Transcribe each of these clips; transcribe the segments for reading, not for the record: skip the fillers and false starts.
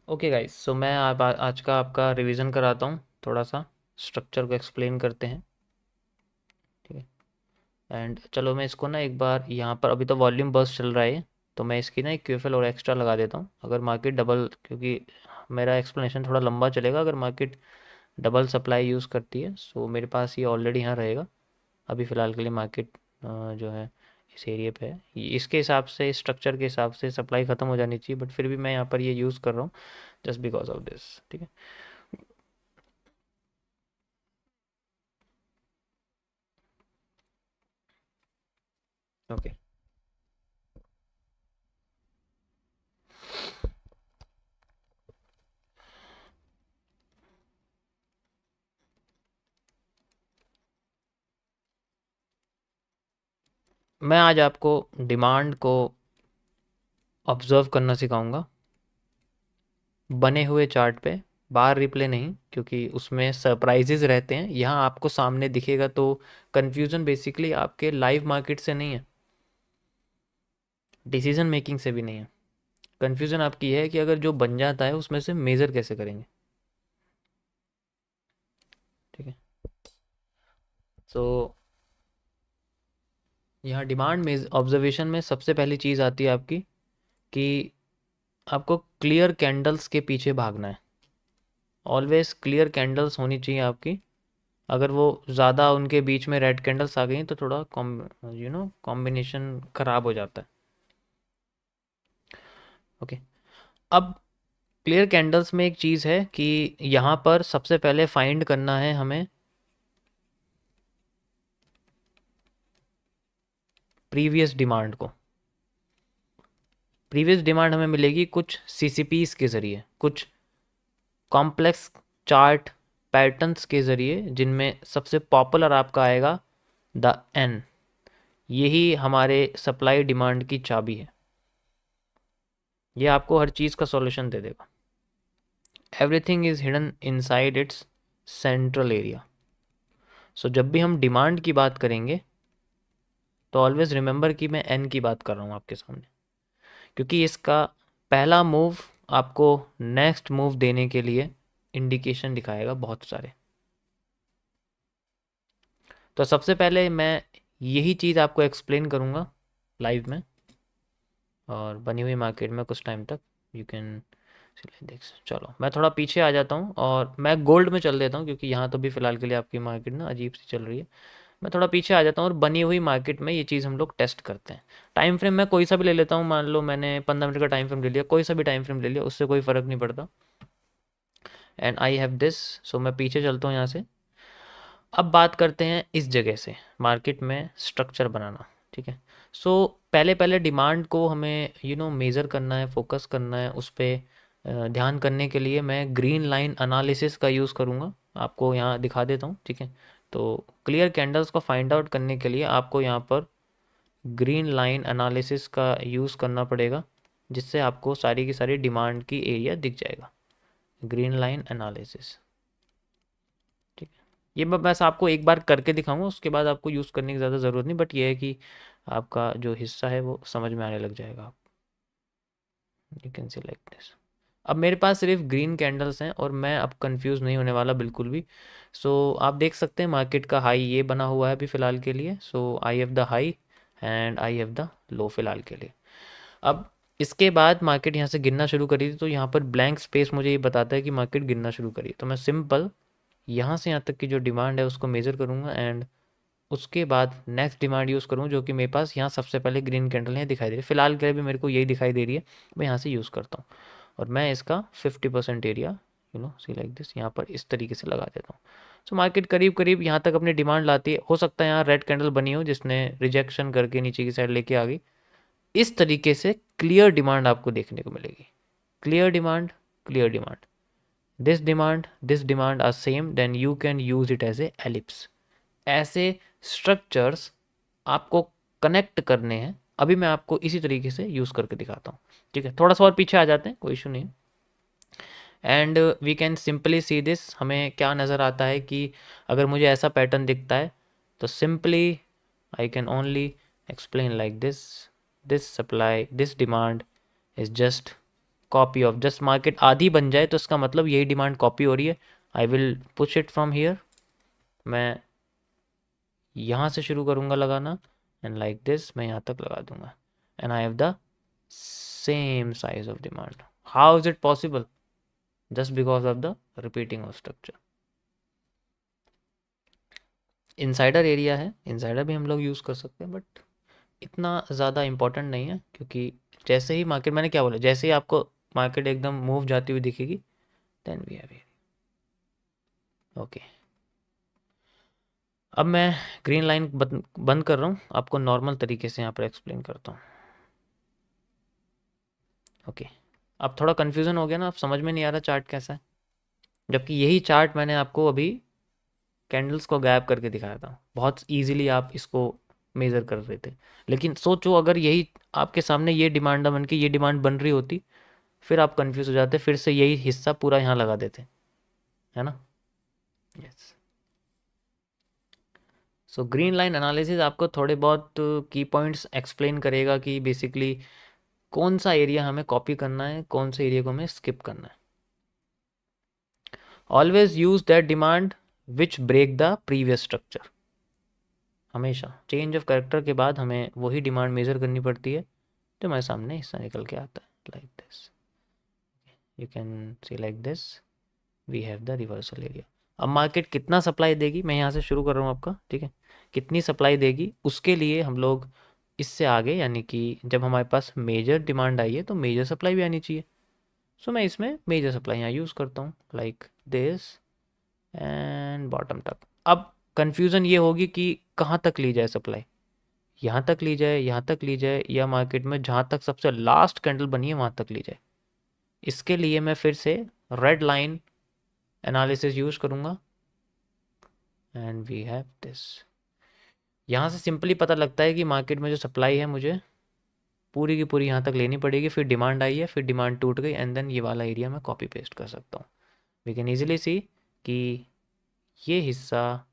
Okay guys, सो मैं आज का आपका रिवीजन कराता हूँ। थोड़ा सा स्ट्रक्चर को एक्सप्लेन करते हैं, ठीक है। एंड चलो मैं इसको ना एक बार यहाँ पर, अभी तो वॉल्यूम बर्स्ट चल रहा है, तो मैं इसकी ना एक क्यूएफएल और एक्स्ट्रा लगा देता हूँ। अगर मार्केट डबल, क्योंकि मेरा एक्सप्लेनेशन थोड़ा लंबा चलेगा, अगर मार्केट डबल सप्लाई यूज़ करती है सो मेरे पास ये ऑलरेडी यहाँ रहेगा। अभी फ़िलहाल के लिए मार्केट जो है इस एरिया पे है। इसके हिसाब से, स्ट्रक्चर के हिसाब से सप्लाई ख़त्म हो जानी चाहिए, बट फिर भी मैं यहाँ पर ये यूज़ कर रहा हूँ जस्ट बिकॉज ऑफ दिस, ठीक है। ओके, मैं आज आपको डिमांड को ऑब्जर्व करना सिखाऊंगा बने हुए चार्ट पे। बार रिप्ले नहीं, क्योंकि उसमें सरप्राइजेज रहते हैं। यहाँ आपको सामने दिखेगा तो कंफ्यूजन बेसिकली आपके लाइव मार्केट से नहीं है, डिसीजन मेकिंग से भी नहीं है। कंफ्यूजन आपकी है कि अगर जो बन जाता है उसमें से मेज़र कैसे करेंगे, ठीक है। सो यहाँ डिमांड में ऑब्जर्वेशन में सबसे पहली चीज़ आती है आपकी कि आपको क्लियर कैंडल्स के पीछे भागना है। ऑलवेज क्लियर कैंडल्स होनी चाहिए आपकी। अगर वो ज़्यादा उनके बीच में रेड कैंडल्स आ गई तो थोड़ा कॉम्बिनेशन ख़राब हो जाता है। ओके, अब क्लियर कैंडल्स में एक चीज़ है कि यहाँ पर सबसे पहले फाइंड करना है हमें प्रीवियस डिमांड को। प्रीवियस डिमांड हमें मिलेगी कुछ सीसीपीस के ज़रिए, कुछ कॉम्प्लेक्स चार्ट पैटर्न्स के ज़रिए, जिनमें सबसे पॉपुलर आपका आएगा द एन। यही हमारे सप्लाई डिमांड की चाबी है। ये आपको हर चीज़ का सॉल्यूशन दे देगा। Everything is hidden inside its central area. So जब भी हम डिमांड की बात करेंगे तो ऑलवेज रिमेंबर कि मैं एन की बात कर रहा हूँ आपके सामने, क्योंकि इसका पहला मूव आपको नेक्स्ट मूव देने के लिए इंडिकेशन दिखाएगा बहुत सारे। तो सबसे पहले मैं यही चीज़ आपको एक्सप्लेन करूँगा लाइव में और बनी हुई मार्केट में कुछ टाइम तक। यू कैन देख, चलो मैं थोड़ा पीछे आ जाता हूँ और मैं गोल्ड में चल देता हूँ, क्योंकि यहाँ तो भी फ़िलहाल के लिए आपकी मार्केट ना अजीब सी चल रही है। मैं थोड़ा पीछे आ जाता हूँ और बनी हुई मार्केट में ये चीज़ हम लोग टेस्ट करते हैं। टाइम फ्रेम मैं कोई सा भी ले लेता हूँ। मान लो मैंने 15 मिनट का टाइम फ्रेम ले लिया, कोई सा भी टाइम फ्रेम ले लिया, उससे कोई फ़र्क नहीं पड़ता। एंड आई हैव दिस, सो मैं पीछे चलता हूँ यहाँ से। अब बात करते हैं इस जगह से मार्केट में स्ट्रक्चर बनाना, ठीक है। सो पहले पहले डिमांड को हमें मेज़र करना है, फोकस करना है उस पर। ध्यान करने के लिए मैं ग्रीन लाइन एनालिसिस का यूज़ करूँगा। आपको यहाँ दिखा देता हूँ, ठीक है। तो क्लियर कैंडल्स को फाइंड आउट करने के लिए आपको यहाँ पर ग्रीन लाइन एनालिसिस का यूज़ करना पड़ेगा, जिससे आपको सारी की सारी डिमांड की एरिया दिख जाएगा। ग्रीन लाइन एनालिसिस, ठीक है। ये मैं बस आपको एक बार करके दिखाऊंगा, उसके बाद आपको यूज़ करने की ज़्यादा ज़रूरत नहीं, बट ये है कि आपका जो हिस्सा है वो समझ में आने लग जाएगा। आप you can see like this. अब मेरे पास सिर्फ ग्रीन कैंडल्स हैं और मैं अब कंफ्यूज नहीं होने वाला बिल्कुल भी। सो आप देख सकते हैं मार्केट का हाई ये बना हुआ है अभी फ़िलहाल के लिए। So I have the high and I have the low फ़िलहाल के लिए। अब इसके बाद मार्केट यहाँ से गिरना शुरू करी थी, तो यहाँ पर ब्लैंक स्पेस मुझे ये बताता है कि मार्केट गिरना शुरू करी। तो मैं सिंपल यहाँ से यहाँ तक की जो डिमांड है उसको मेज़र करूँगा एंड उसके बाद नेक्स्ट डिमांड यूज़ करूँ, जो कि मेरे पास यहाँ सबसे पहले ग्रीन कैंडल यहाँ दिखाई दे रही है। फिलहाल के लिए भी मेरे को यही दिखाई दे रही है, मैं यहाँ से यूज़ करता हूँ और मैं इसका 50% एरिया सी लाइक दिस यहाँ पर इस तरीके से लगा देता हूँ। सो मार्केट करीब करीब यहाँ तक अपनी डिमांड लाती है। हो सकता है यहाँ रेड कैंडल बनी हो जिसने रिजेक्शन करके नीचे की साइड लेके आ गई। इस तरीके से क्लियर डिमांड आपको देखने को मिलेगी। Clear demand, clear demand, this demand are same, then you can use it as a ellipse. ऐसे स्ट्रक्चर्स आपको कनेक्ट करने हैं। अभी मैं आपको इसी तरीके से यूज़ करके दिखाता हूँ, ठीक है। थोड़ा सा और पीछे आ जाते हैं, कोई इशू नहीं। And we can simply see this. हमें क्या नज़र आता है कि अगर मुझे ऐसा पैटर्न दिखता है तो simply I can only explain like this. This supply, this demand is just copy of, just market आधी बन जाए तो इसका मतलब यही डिमांड कॉपी हो रही है। I will push it from here, मैं यहाँ से शुरू करूँगा लगाना, एंड लाइक दिस मैं यहाँ तक लगा दूंगा, and I have the same size of demand. How is it possible? Just because of the repeating of structure. Insider area है, इनसाइडर भी हम लोग यूज़ कर सकते हैं, बट इतना ज़्यादा इम्पोर्टेंट नहीं है, क्योंकि जैसे ही मार्केट, मैंने क्या बोला, जैसे ही आपको मार्केट एकदम मूव जाती हुई दिखेगी, देन वी हैव ओके। अब मैं ग्रीन लाइन बंद कर रहा हूँ, आपको नॉर्मल तरीके से यहाँ पर एक्सप्लेन करता हूँ। ओके, अब थोड़ा कन्फ्यूज़न हो गया ना, अब समझ में नहीं आ रहा चार्ट कैसा है, जबकि यही चार्ट मैंने आपको अभी कैंडल्स को गैप करके दिखाया था, बहुत इजीली आप इसको मेज़र कर रहे थे। लेकिन सोचो अगर यही आपके सामने ये डिमांड बन के ये डिमांड बन रही होती, फिर आप कंफ्यूज हो जाते, फिर से यही हिस्सा पूरा यहाँ लगा देते, है ना। Yes, so green line analysis आपको थोड़े बहुत की पॉइंट्स एक्सप्लेन करेगा कि बेसिकली कौन सा एरिया हमें कॉपी करना है, कौन से एरिया को हमें स्किप करना है। Always use that demand which break the previous structure. हमेशा चेंज ऑफ कैरेक्टर के बाद हमें वही डिमांड मेजर करनी पड़ती है जो हमारे सामने हिस्सा निकल के आता है, like this. You can see like this, we have the reversal area. अब मार्केट कितना सप्लाई देगी, मैं यहाँ से शुरू कर रहा हूँ आपका, ठीक है, कितनी सप्लाई देगी उसके लिए हम लोग इससे आगे, यानी कि जब हमारे पास मेजर डिमांड आई है तो मेजर सप्लाई भी आनी चाहिए। सो मैं इसमें मेजर सप्लाई यहाँ यूज़ करता हूँ, लाइक दिस एंड बॉटम तक। अब कन्फ्यूज़न ये होगी कि कहाँ तक ली जाए सप्लाई, यहाँ तक ली जाए, यहाँ तक ली जाए, या मार्केट में जहाँ तक सबसे लास्ट कैंडल बनी है वहाँ तक ली जाए। इसके लिए मैं फिर से रेड लाइन एनालिसिस यूज़ करूँगा, एंड वी हैव दिस। यहाँ से सिंपली पता लगता है कि मार्केट में जो सप्लाई है मुझे पूरी की पूरी यहाँ तक लेनी पड़ेगी, फिर डिमांड आई है, फिर डिमांड टूट गई, एंड देन ये वाला एरिया मैं कॉपी पेस्ट कर सकता हूँ। वी कैन ईजिली सी कि ये हिस्सा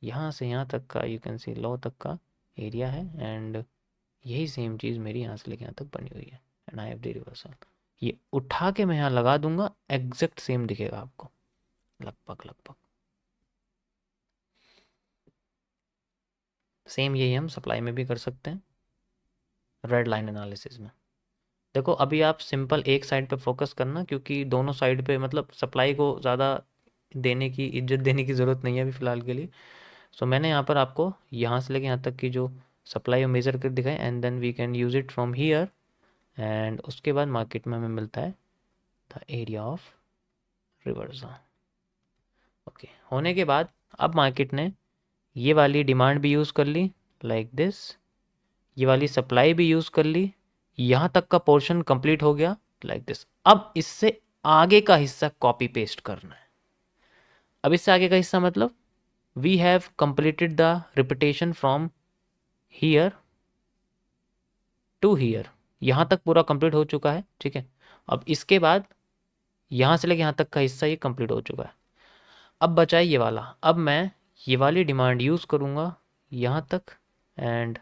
यहाँ से यहाँ तक का, यू कैन सी लो तक का एरिया है, एंड यही सेम चीज़ मेरी यहाँ से लेके यहाँ तक बनी हुई है, and I have the reversal. ये उठा के मैं यहाँ लगा दूंगा, एग्जैक्ट सेम दिखेगा आपको, लगभग लगभग सेम। यही हम सप्लाई में भी कर सकते हैं, रेड लाइन एनालिसिस में। देखो अभी आप सिंपल एक साइड पे फोकस करना, क्योंकि दोनों साइड पे मतलब सप्लाई को ज़्यादा देने की, इज्जत देने की ज़रूरत नहीं है अभी फ़िलहाल के लिए। सो मैंने यहाँ पर आपको यहाँ से लेके यहाँ तक की जो सप्लाई मेज़र कर दिखाई, and then we can use it from here, and उसके बाद मार्केट में हमें मिलता है the area of reversal. Okay, होने के बाद अब मार्केट ने ये वाली डिमांड भी यूज़ कर ली, लाइक दिस, ये वाली सप्लाई भी यूज़ कर ली, यहाँ तक का पोर्शन कंप्लीट हो गया, लाइक दिस। अब इससे आगे का हिस्सा कॉपी पेस्ट करना है। अब इससे आगे का हिस्सा मतलब we have completed the repetition from here to here, यहाँ तक पूरा कंप्लीट हो चुका है, ठीक है। अब इसके बाद यहाँ से लेके यहाँ तक का हिस्सा ये कंप्लीट हो चुका है। अब बचा है ये वाला, अब मैं ये वाली डिमांड यूज़ करूँगा यहाँ तक, एंड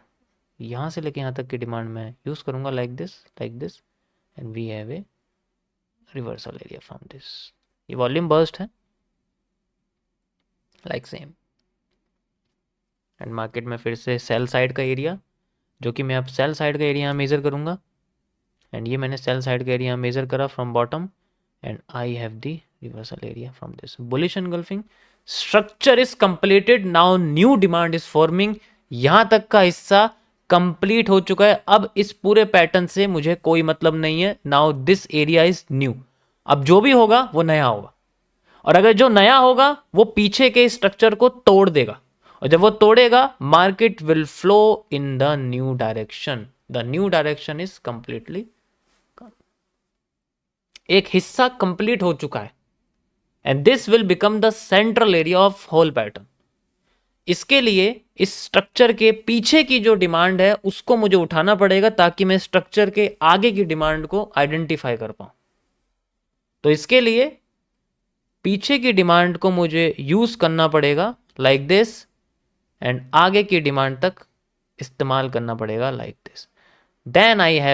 यहाँ से लेके यहाँ तक की डिमांड मैं यूज़ करूँगा, like this, and we have a reversal area from this. ये वॉल्यूम बर्स्ट है, लाइक सेम, एंड मार्केट में फिर से सेल साइड का एरिया, जो कि मैं अब सेल साइड का एरिया मेज़र करूँगा, एंड ये मैंने सेल साइड का एरिया मेज़र करा from bottom, and I have the reversal area from this. Bullish engulfing structure is completed, now new demand is forming. यहाँ तक का हिस्सा कंप्लीट हो चुका है, अब इस पूरे पैटर्न से मुझे कोई मतलब नहीं है। Now this area is new, अब जो भी होगा वो नया होगा, और अगर जो नया होगा वो पीछे के स्ट्रक्चर को तोड़ देगा, और जब वो तोड़ेगा market will flow in the new direction. The new direction is completely, एक हिस्सा कंप्लीट हो चुका है, and this will become the central area of whole pattern. इसके लिए इस स्ट्रक्चर के पीछे की जो डिमांड है उसको मुझे उठाना पड़ेगा, ताकि मैं स्ट्रक्चर के आगे की डिमांड को आइडेंटिफाई कर पाऊं। तो इसके लिए पीछे की डिमांड को मुझे यूज करना पड़ेगा, लाइक दिस, एंड आगे की डिमांड तक इस्तेमाल करना पड़ेगा, like this. Then I have